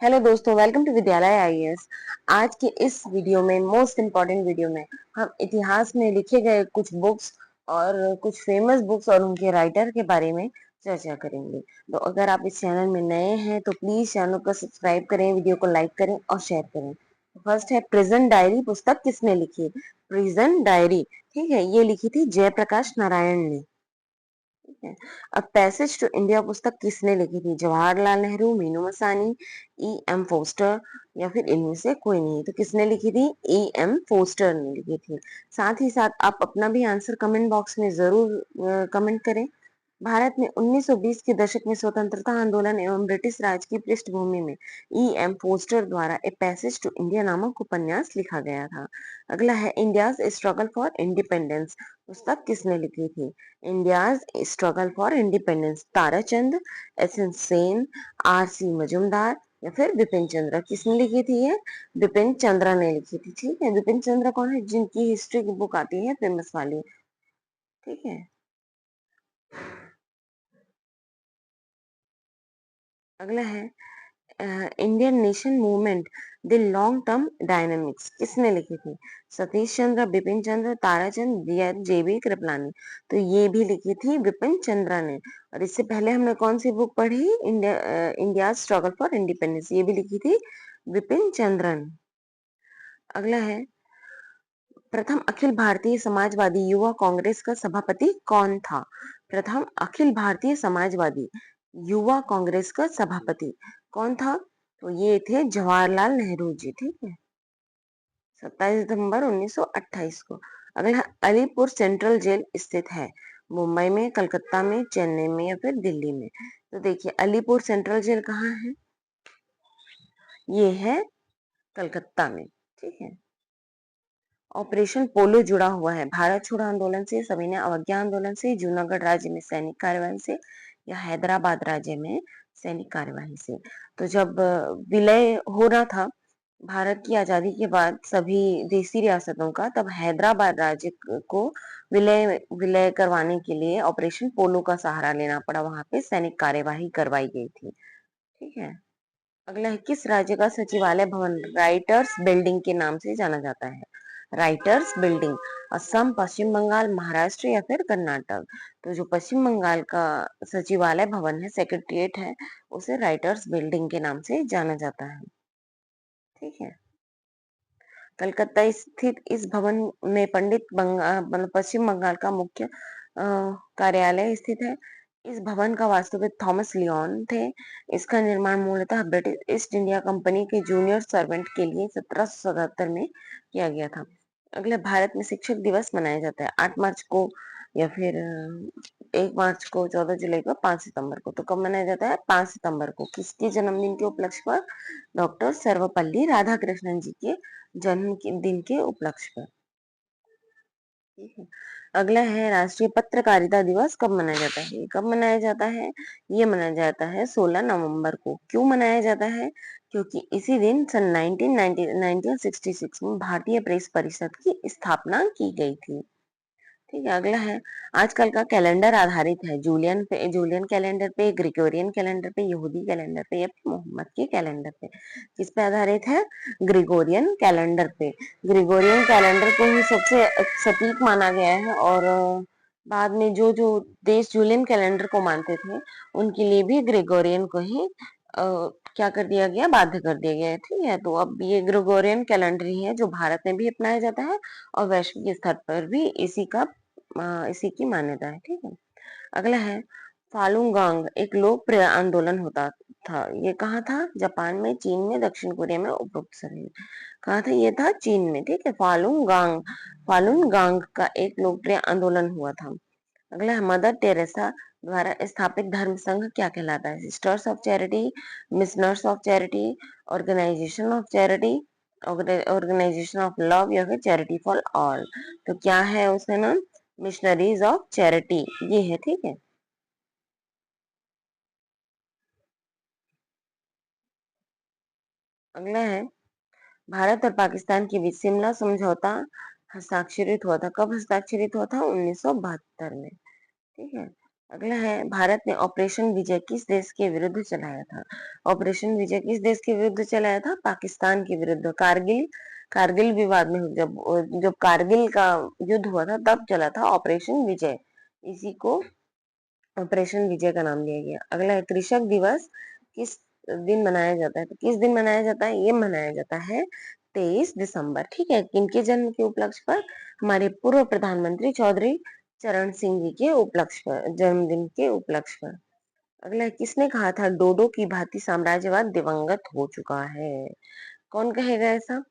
Hello दोस्तों, welcome to विद्यालय IAS. आज के इस वीडियो में, मोस्ट इम्पोर्टेंट वीडियो में, हम इतिहास में लिखे गए कुछ बुक्स और कुछ फेमस बुक्स और उनके राइटर के बारे में चर्चा करेंगे। तो अगर आप इस चैनल में नए हैं तो प्लीज चैनल को सब्सक्राइब करें, वीडियो को लाइक करें और शेयर करें। फर्स्ट है प्रिजन डायरी। पुस्तक किसने लिखी? प्रिजन डायरी, ठीक है, ये लिखी थी जयप्रकाश नारायण ने। है। अब पैसेज टू इंडिया पुस्तक किसने लिखी थी? Jawaharlal Nehru, Minoo Masani, E M Forster या फिर इनमें से कोई नहीं। तो किसने लिखी थी? ई एम फोस्टर ने लिखी थी। साथ ही साथ आप अपना भी आंसर कमेंट बॉक्स में जरूर कमेंट करें। भारत में 1920 के दशक में स्वतंत्रता आंदोलन एवं ब्रिटिश राज की पृष्ठभूमि में ई एम फोस्टर द्वारा ए पैसेज टू इंडिया नामक उपन्यास लिखा गया था। अगला है इंडियाज स्ट्रगल फॉर इंडिपेंडेंस। पुस्तक किसने लिखी थी? India's struggle for independence. Tarachand, S N Sen, R C Majumdar या फिर बिपिन चंद्र। किसने लिखी थी ये? बिपिन चंद्र ने लिखी थी। ठीक है, बिपिन चंद्र कौन है? जिनकी हिस्ट्री की बुक आती है फेमस वाली। ठीक है, अगला है Indian nation movement the long term dynamics. किसने लिखी थी? सतीश चंद्र, बिपिन चंद्र, ताराचंद या जेबी कृपलानी। तो ये भी लिखी थी बिपिन चंद्र ने। और इससे पहले हमने कौन सी बुक पढ़ी? इंडिया स्ट्रगल फॉर इंडिपेंडेंस, ये भी लिखी थी बिपिन चंद्र ने। अगला है प्रथम अखिल भारतीय समाजवादी युवा कांग्रेस का सभापति कौन था? प्रथम अखिल भारतीय समाजवादी युवा कांग्रेस का सभापति कौन था? तो ये थे जवाहरलाल नेहरू जी। ठीक है, 27 दिसंबर 1928 को। अगला, अलीपुर सेंट्रल जेल स्थित है मुंबई में, कलकत्ता में, चेन्नई में या फिर दिल्ली में? तो देखिए, अलीपुर सेंट्रल जेल कहाँ है? ये है कलकत्ता में। ठीक है, ऑपरेशन पोलो जुड़ा हुआ है भारत छोड़ो आंदोलन से, सविनय अवज्ञा आंदोलन से, जूनागढ़ राज्य में सैनिक कार्यवाही से या हैदराबाद राज्य में सैनिक कार्यवाही से? तो जब विलय हो रहा था भारत की आजादी के बाद सभी देसी रियासतों का, तब हैदराबाद राज्य को विलय विलय करवाने के लिए ऑपरेशन पोलो का सहारा लेना पड़ा। वहां पे सैनिक कार्यवाही करवाई गई थी। ठीक है, अगला है किस राज्य का सचिवालय भवन राइटर्स बिल्डिंग के नाम से जाना जाता है? राइटर्स बिल्डिंग, असम, पश्चिम बंगाल, महाराष्ट्र या फिर कर्नाटक? तो जो पश्चिम बंगाल का सचिवालय भवन है, सेक्रेटरीट है, उसे राइटर्स बिल्डिंग के नाम से जाना जाता है। ठीक है, कलकत्ता स्थित इस भवन में मतलब पश्चिम बंगाल का मुख्य कार्यालय स्थित है। इस भवन का वास्तविक थॉमस लियोन थे। इसका निर्माण मूलतः ब्रिटिश ईस्ट इंडिया कंपनी के जूनियर सर्वेंट के लिए 1777 में किया गया था। अगले, भारत में शिक्षक दिवस मनाया जाता है 8 मार्च को या फिर 1 मार्च को, 14 जुलाई को, 5 सितंबर को? तो कब मनाया जाता है? 5 सितंबर को। किसके जन्मदिन के उपलक्ष्य पर? डॉक्टर सर्वपल्ली राधाकृष्णन जी के जन्म के दिन के उपलक्ष्य पर। ठीक है, अगला है राष्ट्रीय पत्रकारिता दिवस कब मनाया जाता है? ये कब मनाया जाता है? ये मनाया जाता है 16 नवंबर को। क्यों मनाया जाता है? क्योंकि इसी दिन सन 1966 में भारतीय प्रेस परिषद की स्थापना की गई थी। ठीक है, अगला है आजकल का कैलेंडर आधारित है जूलियन कैलेंडर पे, ग्रिगोरियन कैलेंडर पे, यहूदी कैलेंडर पे या फिर मोहम्मद के कैलेंडर पे? किस पे आधारित है? ग्रिगोरियन कैलेंडर पे। ग्रिगोरियन कैलेंडर को ही सबसे सटीक माना गया है और बाद में जो जो देश जूलियन कैलेंडर को मानते थे उनके लिए भी ग्रिगोरियन को ही क्या कर दिया गया? बाध्य कर दिया गया है। ठीक है, तो अब ये ग्रिगोरियन कैलेंडर ही है जो भारत में भी अपनाया जाता है और वैश्विक स्तर पर भी इसी की मान्यता है। ठीक है, अगला है फालुन गॉन्ग एक लोकप्रिय आंदोलन होता था। ये कहाँ था? जापान में, चीन में, दक्षिण कोरिया में? उपरोक्त सभी कहाँ था? ये था चीन में। ठीक है, फालुन गॉन्ग का एक लोकप्रिय आंदोलन हुआ था। अगला है मदर टेरेसा द्वारा स्थापित धर्म संघ क्या कहलाता है? Sisters of charity, missioners of charity, organisation of charity, organisation of love या फिर चैरिटी फॉर ऑल? तो क्या है उसका नाम? मिशनरीज ऑफ चैरिटी ये है। ठीक है, अगला है भारत और पाकिस्तान के बीच शिमला समझौता हस्ताक्षरित हुआ था। कब हस्ताक्षरित हुआ था? 1972 में। ठीक है, अगला है भारत ने ऑपरेशन विजय किस देश के विरुद्ध चलाया था? ऑपरेशन विजय किस देश के विरुद्ध चलाया था? पाकिस्तान के विरुद्ध। कारगिल कारगिल विवाद में जब जब कारगिल का युद्ध हुआ था तब चला था ऑपरेशन विजय। इसी को ऑपरेशन विजय का नाम दिया गया। अगला है कृषक दिवस किस दिन मनाया जाता है? तो किस दिन मनाया जाता है? ये मनाया जाता है 23 दिसंबर। ठीक है, किनके जन्म के उपलक्ष्य पर? हमारे पूर्व प्रधानमंत्री चौधरी चरण सिंह जी के उपलक्ष्य पर, जन्मदिन के उपलक्ष्य पर। अगला है किसने कहा था डोडो की भांति साम्राज्यवाद दिवंगत हो चुका है? कौन कहेगा ऐसा?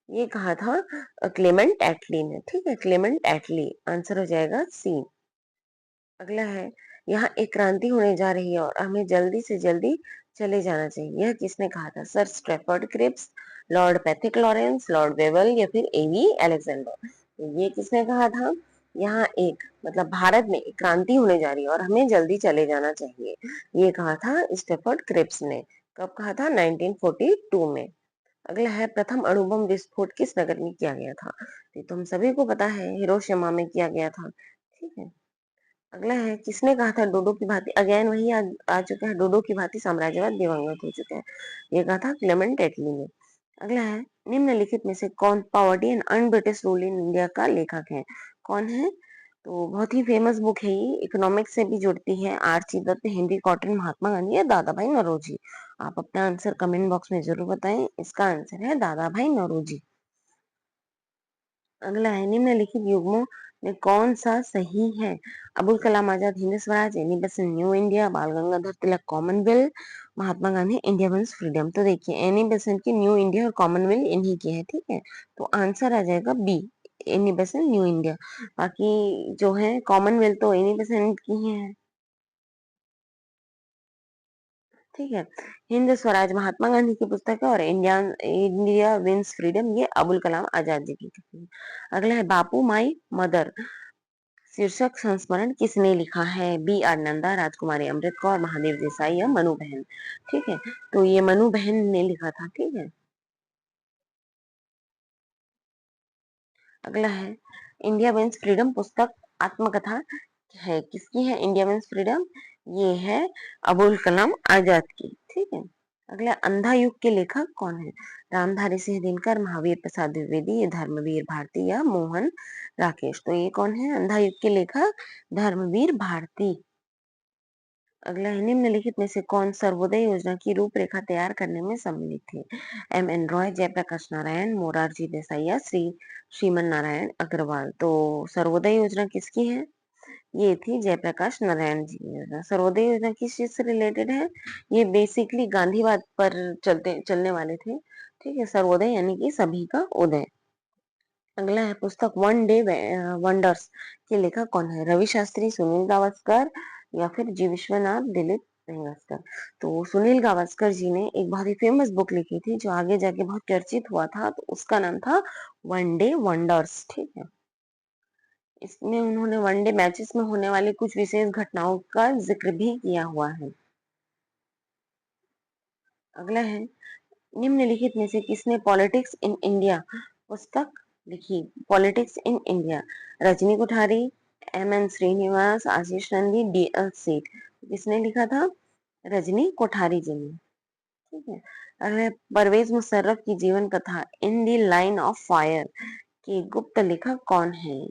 ये कहा था क्लेमेंट एटली ने। ठीक है, क्लेमेंट एटली। आंसर हो जाएगा सी। अगला है यहाँ एक क्रांति होने जा रही है और हमें जल्दी से जल्दी चले जाना चाहिए। यह किसने कहा था? Sir Stafford Cripps, lord Pethick Lawrence, lord Wavell या फिर एवी अलेक्जेंडर। तो ये किसने कहा था? यहाँ एक मतलब भारत में एक क्रांति होने जा रही है और हमें जल्दी चले जाना चाहिए, ये कहा था स्ट्रैफर्ड क्रिप्स ने। कब कहा था? 1942 में। अगला है प्रथम अणुबम विस्फोट किस नगर में किया गया था? ये तो हम सभी को पता है, हिरोशिमा में किया गया था। ठीक है। अगला है किसने कहा था डोडो की भांति, अगेन वही आ चुका है, डोडो की भांति साम्राज्यवाद दिवंगत हो चुका है। ये कहा था क्लेमेंट एटली ने। अगला है निम्नलिखित में से कौन poverty and un-British rule in India का लेखक है? कौन है? तो बहुत ही फेमस बुक है ये, इकोनॉमिक्स से भी जुड़ती है। RC. Dutt, Henry cotton, Mahatma Gandhi या दादा भाई नौरोजी? आप अपना आंसर कमेंट बॉक्स में जरूर बताएं। इसका आंसर है दादा भाई नौरोजी। अगला है निम्नलिखित युग्मों में कौन सा सही है? Abul Kalam Azad Hind Swaraj, Annie Besant New India, Bal Gangadhar Tilak Commonwealth, Mahatma Gandhi India wins freedom. तो देखिए एनी बेसेंट की न्यू इंडिया और कॉमनवेल्थ इन्हीं की है। ठीक है, तो आंसर आ जाएगा B, Annie Besant New India. बाकी जो है कॉमनवेल्थ तो एनी बेसेंट की ही है। ठीक है, हिंद स्वराज महात्मा गांधी की पुस्तक है और इंडिया इंडिया विंस फ्रीडम ये अबुल कलाम आजाद जी की किताब है। अगला है बापू माई मदर शीर्षक संस्मरण किसने लिखा है? बी आर नंदा, राजकुमारी अमृत कौर, महादेव देसाई या मनु बहन। ठीक है, तो ये मनु बहन ने लिखा था। ठीक है। अगला है इंडिया विंस फ्रीडम पुस्तक आत्मकथा है, किसकी है इंडिया विंस फ्रीडम? ये है अबुल कलाम आजाद की। ठीक है। अगला अंधा युग के लेखक कौन है? रामधारी सिंह दिनकर, महावीर प्रसाद द्विवेदी, धर्मवीर भारती या मोहन राकेश। तो ये कौन है अंधा युग के लेखक? धर्मवीर भारती। अगला है निम्नलिखित में से कौन सर्वोदय योजना की रूपरेखा तैयार करने में सम्मिलित थे? एम.एन. रॉय, जयप्रकाश नारायण, मोरारजी देसाई या श्रीमन नारायण अग्रवाल। तो सर्वोदय योजना किसकी है? ये थी जयप्रकाश नारायण जी की योजना। सर्वोदय योजना किस चीज से रिलेटेड है? ये बेसिकली गांधीवाद पर चलने वाले थे। ठीक है, सर्वोदय यानी कि सभी का उदय। अगला है पुस्तक वन डे वंडर्स के लेखक कौन है? रवि शास्त्री, सुनील गावस्कर या फिर जी विश्वनाथ, दिलीप वेंगसकर। तो सुनील गावस्कर जी ने एक बहुत ही फेमस बुक लिखी थी जो आगे जाके बहुत चर्चित हुआ था, तो उसका नाम था वन डे वंडर्स। ठीक है, इसमें उन्होंने वनडे मैचेस में होने वाली कुछ विशेष घटनाओं का जिक्र भी किया हुआ है। अगला है निम्नलिखित में से किसने पॉलिटिक्स इन इंडिया पुस्तक लिखी? Politics in India, Rajni Kothari, M N. Srinivas, Ashis Nandy, D L. Seth. किसने लिखा था? रजनी कोठारी जी ने। ठीक है। अगला परवेज मुशर्रफ की जीवन कथा in the line of fire के गुप्त लेखक कौन है?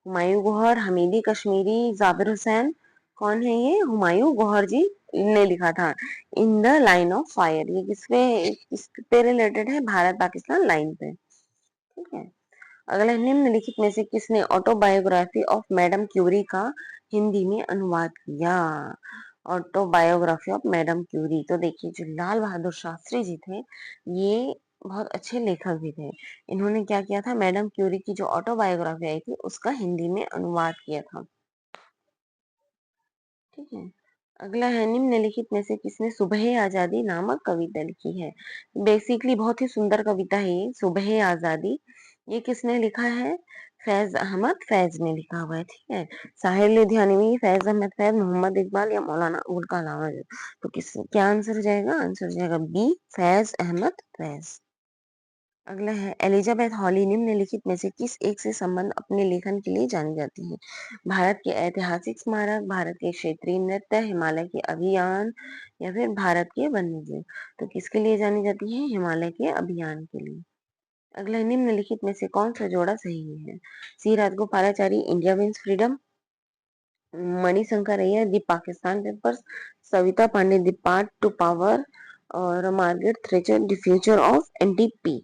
हुमायूं गौहर, हमीदी कश्मीरी, जाबिर हुसैन। कौन है ये? हुमायूं गौहर जी ने लिखा था in the line of fire. ये किस पे रिलेटेड है? भारत पाकिस्तान लाइन पे। ठीक है। अगला निम्नलिखित में से किसने ऑटोबायोग्राफी ऑफ मैडम क्यूरी का हिंदी में अनुवाद किया? ऑटोबायोग्राफी ऑफ मैडम क्यूरी, तो देखिए जो लाल बहादुर शास्त्री जी थे ये बहुत अच्छे लेखक भी थे। इन्होंने क्या किया था? मैडम क्यूरी की जो ऑटोबायोग्राफी आई थी उसका हिंदी में अनुवाद किया था। ठीक है। अगला है निम्नलिखित में से किसने सुबह आजादी नामक कविता लिखी है? बेसिकली बहुत ही सुंदर कविता है ये, सुबह आजादी। ये किसने लिखा है? फैज अहमद फैज ने लिखा हुआ है। ठीक है, साहिर लुधियानवी, फैज अहमद फैज, मोहम्मद इकबाल या मौलाना अबुल कलाम आजाद। तो किस क्या आंसर हो जाएगा? आंसर हो जाएगा बी, फैज अहमद फैज। अगला है एलिजाबेथ हॉली निम्नलिखित में से किस एक से संबंध अपने लेखन के लिए जानी जाती है? भारत के ऐतिहासिक स्मारक, भारत के क्षेत्रीय नृत्य, हिमालय के अभियान या फिर भारत के वन्यजीव। तो किसके लिए जानी जाती है? हिमालय के अभियान के लिए। अगला निम्नलिखित में से कौन सा जोड़ा सही है? C Rajagopalachari India wins freedom, Manishankar Aiyar the Pakistan papers, Savita Pande the path to power और Margaret Thatcher the future of NDP.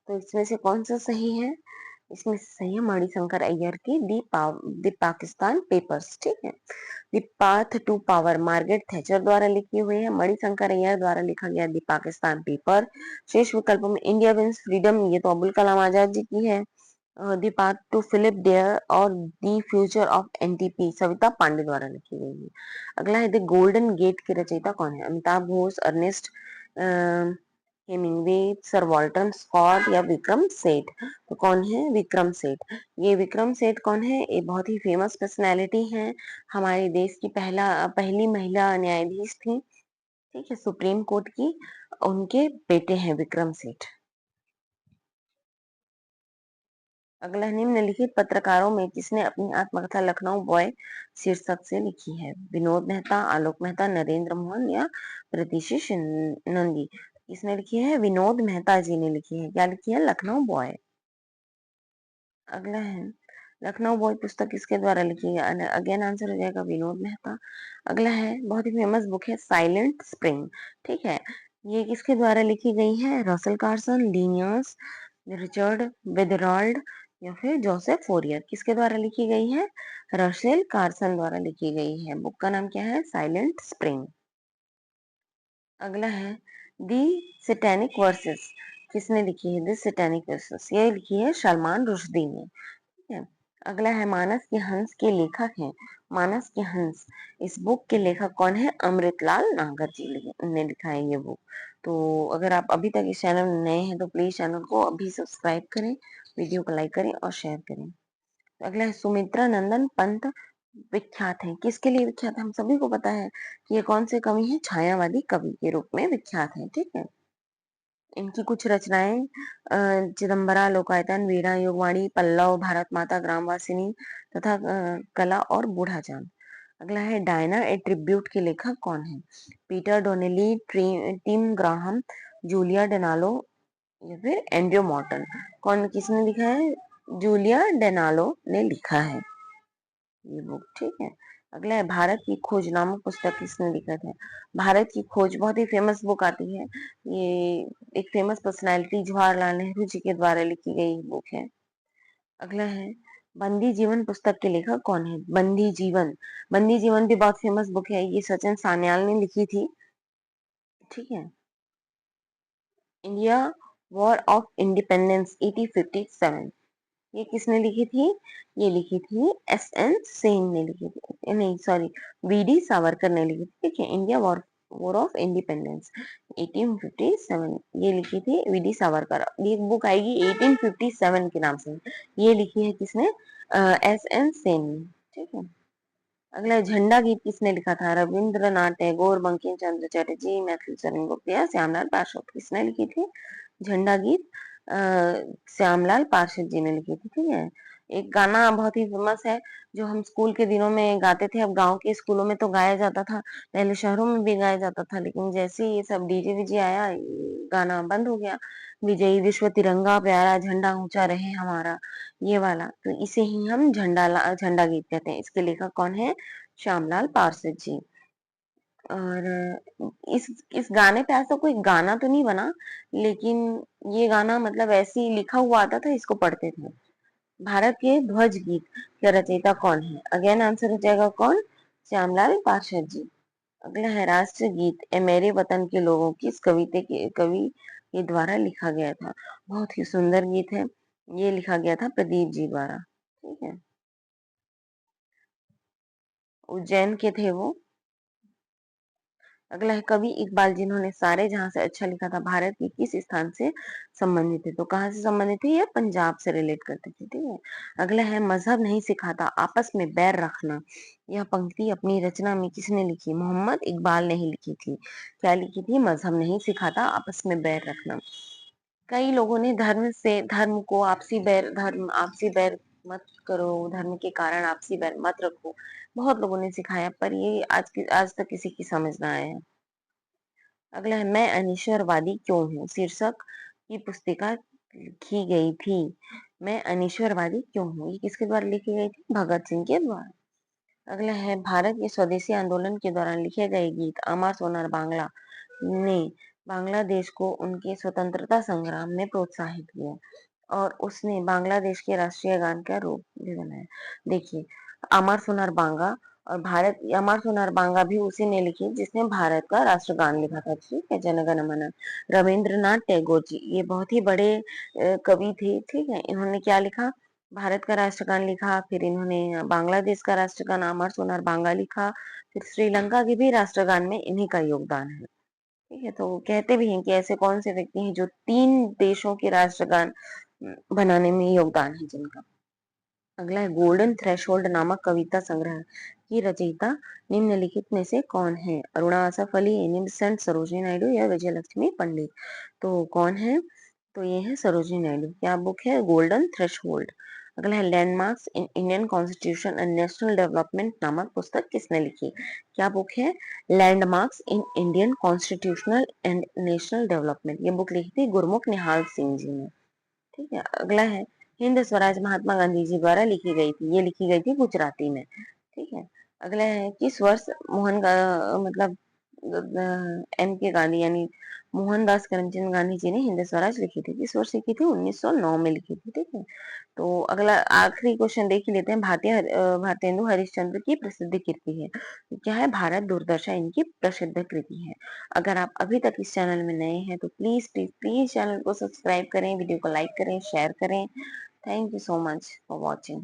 तो इसमें से कौन सा सही है? इसमें से सही है मणिशंकर अय्यर की दी पाकिस्तान पेपर्स। ठीक है। The path to power Margaret Thatcher द्वारा लिखी हुई है, मणिशंकर अय्यर द्वारा लिखा गया दी पाकिस्तान पेपर। शेष विकल्पों में इंडिया विंस फ्रीडम, ये तो अबुल कलाम आजाद जी की है। दी पाथ टू फिलिप डेयर और the future of NTP Savita Pande द्वारा लिखी गई है। अगला है द गोल्डन गेट के रचयिता कौन है? Amitav Ghosh, Ernest Hemingway, sir Walter Scott या विक्रम सेठ। तो कौन है? विक्रम सेठ। ये विक्रम सेठ कौन है? ये बहुत ही फेमस पर्सनैलिटी है, हमारे देश की पहली महिला न्यायाधीश थी। ठीक है, सुप्रीम कोर्ट की। उनके बेटे हैं विक्रम सेठ। अगला निम्नलिखित पत्रकारों में किसने अपनी आत्मकथा लखनऊ बॉय शीर्षक से लिखी है? विनोद मेहता, आलोक मेहता, नरेंद्र मोहन या प्रीतिशीष नंदी। किसने लिखी है? विनोद मेहता जी ने लिखी है। क्या लिखी है? लखनऊ बॉय। अगला है लखनऊ बॉय पुस्तक किसके द्वारा लिखी है? अगेन आंसर हो जाएगा विनोद मेहता। अगला है बहुत ही फेमस बुक है साइलेंट स्प्रिंग। ठीक है, ये किसके द्वारा लिखी गई है? रसल कार्सन, लिनियस, रिचर्ड वेदरॉल्ड या फिर जोसेफ फोरियर। किसके द्वारा लिखी गई है? रसेल कार्सन द्वारा लिखी गई है। बुक का नाम क्या है? Silent spring. अगला है दी सैटेनिक वर्सेस किसने लिखी है? दी सैटेनिक वर्सेस ये लिखी है सलमान रुश्दी ने। ठीक है। अगला है मानस के हंस के लेखक हैं। मानस के हंस, इस बुक के लेखक कौन है? अमृतलाल नागर जी ने लिखा है ये बुक। तो अगर आप अभी तक इस चैनल में नए हैं तो प्लीज चैनल को अभी सब्सक्राइब करें, वीडियो को लाइक करें और शेयर करें। अगला है सुमित्रा नंदन पंत विख्यात है। किसके लिए विख्यात है? हम सभी को पता है कि ये कौन से कवि हैं? छायावादी कवि के रूप में विख्यात है। ठीक है। इनकी कुछ रचनाएं चिदम्बरा, लोकायतन, वीणा, योगवाणी, पल्लव, भारत माता, ग्रामवासिनी तथा कला और बूढ़ा चांद। अगला है डायना ए ट्रिब्यूट के लेखक कौन है? Peter Donnelly, Tim Graham, Julia Denalo या फिर एंड्रयू मॉर्टन। कौन किसने लिखा है? जूलिया डेनालो ने लिखा है ये बुक। ठीक है। अगला है भारत की खोज नामक पुस्तक किसने लिखा था? भारत की खोज बहुत ही फेमस बुक आती है। ये एक फेमस पर्सनालिटी जवाहरलाल नेहरू जी के द्वारा लिखी गई बुक है। अगला है बंदी जीवन पुस्तक के लेखक कौन है? बंदी जीवन, बंदी जीवन भी बहुत फेमस बुक है, ये सचिन सान्याल ने लिखी थी। ठीक है। इंडिया वॉर ऑफ इंडिपेंडेंस 1857 ये किसने लिखी थी? ये लिखी थी एस एन सेन ने लिखी थी, नहीं सॉरी, वीडी सावरकर ने लिखी थी। ठीक है। India war war of independence 1857 ये लिखी थी वीडी सावरकर। ये बुक आएगी 1857 के नाम से। ये लिखी है किसने? एस एन सेन ने। ठीक है। अगला झंडा गीत किसने लिखा था? रविंद्रनाथ टैगोर, बंकिम चंद्र चटर्जी, मैथिली शरण गुप्त या श्यामलाल पार्षद। किसने लिखी थी झंडा गीत? श्यामलाल पार्षद जी ने लिखी थी। ठीक है। एक गाना बहुत ही फेमस है जो हम स्कूल के दिनों में गाते थे। अब गांव के स्कूलों में तो गाया जाता था, पहले शहरों में भी गाया जाता था, लेकिन जैसे ही ये सब डीजे वीजे आया ये गाना बंद हो गया। विजयी विश्व तिरंगा प्यारा झंडा ऊंचा रहे हमारा, ये वाला। तो इसे ही हम झंडा गीत कहते हैं। इसके लेखक कौन है? श्यामलाल पार्षद जी। और इस गाने पे ऐसा कोई गाना तो नहीं बना, लेकिन ये गाना मतलब ऐसे ही लिखा हुआ आता था, इसको पढ़ते थे। भारत के ध्वज गीत के रचयिता कौन है? अगेन आंसर हो जाएगा कौन? श्यामलाल पार्षद जी। अगला है राष्ट्र गीत ए मेरे वतन के लोगों किस कवि के द्वारा लिखा गया था? बहुत ही सुंदर गीत है, ये लिखा गया था प्रदीप जी द्वारा। ठीक है। उज्जैन के थे वो। अगला है कवि इकबाल जिन्होंने सारे जहां से अच्छा लिखा था, भारत के किस स्थान से संबंधित है? तो कहाँ से संबंधित है? ये पंजाब से रिलेट करते थे, ठीक है। अगला है मजहब नहीं सिखाता आपस में बैर रखना। यह पंक्ति अपनी रचना में किसने लिखी? मोहम्मद इकबाल ने ही लिखी थी। क्या लिखी थी? मजहब नहीं सिखाता आपस में बैर रखना। कई लोगों ने धर्म को आपसी बैर मत करो, धर्म के कारण आपसी बैर मत रखो, बहुत लोगों ने सिखाया, पर ये आज तक किसी की समझ ना आया। अगला है मैं अनिश्वरवादी क्यों हूँ, शीर्षक की पुस्तिका लिखी गई थी। मैं अनिश्वरवादी क्यों हूँ, ये किसके द्वारा लिखी गई थी? भगत सिंह के द्वारा। अगला है भारत के स्वदेशी आंदोलन के दौरान लिखे गए गीत अमर सोनार बांग्ला ने बांग्लादेश को उनके स्वतंत्रता संग्राम में प्रोत्साहित किया और उसने बांग्लादेश के राष्ट्रीय गान का रूप भी बनाया। देखिए, अमर सोनार बांगा और भारत अमर सोनार बांगा भी उसी ने लिखी जिसने भारत का राष्ट्रगान लिखा था, ठीक है, जनगण मन। रविंद्रनाथ टैगोर जी, ये बहुत ही बड़े कवि थे, ठीक है। इन्होंने क्या लिखा? भारत का राष्ट्रगान लिखा, फिर इन्होंने बांग्लादेश का राष्ट्रगान अमर सोनार बांगा लिखा, फिर श्रीलंका के भी राष्ट्रगान में इन्हीं का योगदान है, ठीक है। तो कहते भी हैं कि ऐसे कौन से व्यक्ति हैं जो 3 देशों के राष्ट्रगान बनाने में योगदान है जिनका। अगला है गोल्डन थ्रेशोल्ड नामक कविता संग्रह की रचयिता निम्नलिखित में से कौन है? अरुणा आसफ अली, एनी बेसेंट, सरोजिनी नायडू या विजय लक्ष्मी पंडित? तो कौन है? तो ये है सरोजिनी नायडू। क्या बुक है? Golden threshold. अगला है landmarks in Indian constitution and national development नामक पुस्तक किसने लिखी? क्या बुक है? Landmarks in Indian constitutional and national development. ये बुक लिखी थी गुरमुख निहाल सिंह जी ने, ठीक है। अगला है हिंद स्वराज महात्मा गांधी जी द्वारा लिखी गई थी, ये लिखी गई थी गुजराती में, ठीक है। अगला है किस वर्ष मतलब एम के गांधी यानी मोहनदास करमचंद गांधी जी ने हिंद स्वराज लिखी थी? किस वर्ष लिखी थी? 1909 में लिखी थी, ठीक है। तो अगला आखिरी क्वेश्चन देख ही लेते हैं। भारतेंदु हरिश्चंद्र की प्रसिद्ध कृति है, तो क्या है? भारत दुर्दशा इनकी प्रसिद्ध कृति है। अगर आप अभी तक इस चैनल में नए हैं तो प्लीज प्लीज प्लीज चैनल को सब्सक्राइब करें, वीडियो को लाइक करें, शेयर करें। Thank you so much for watching.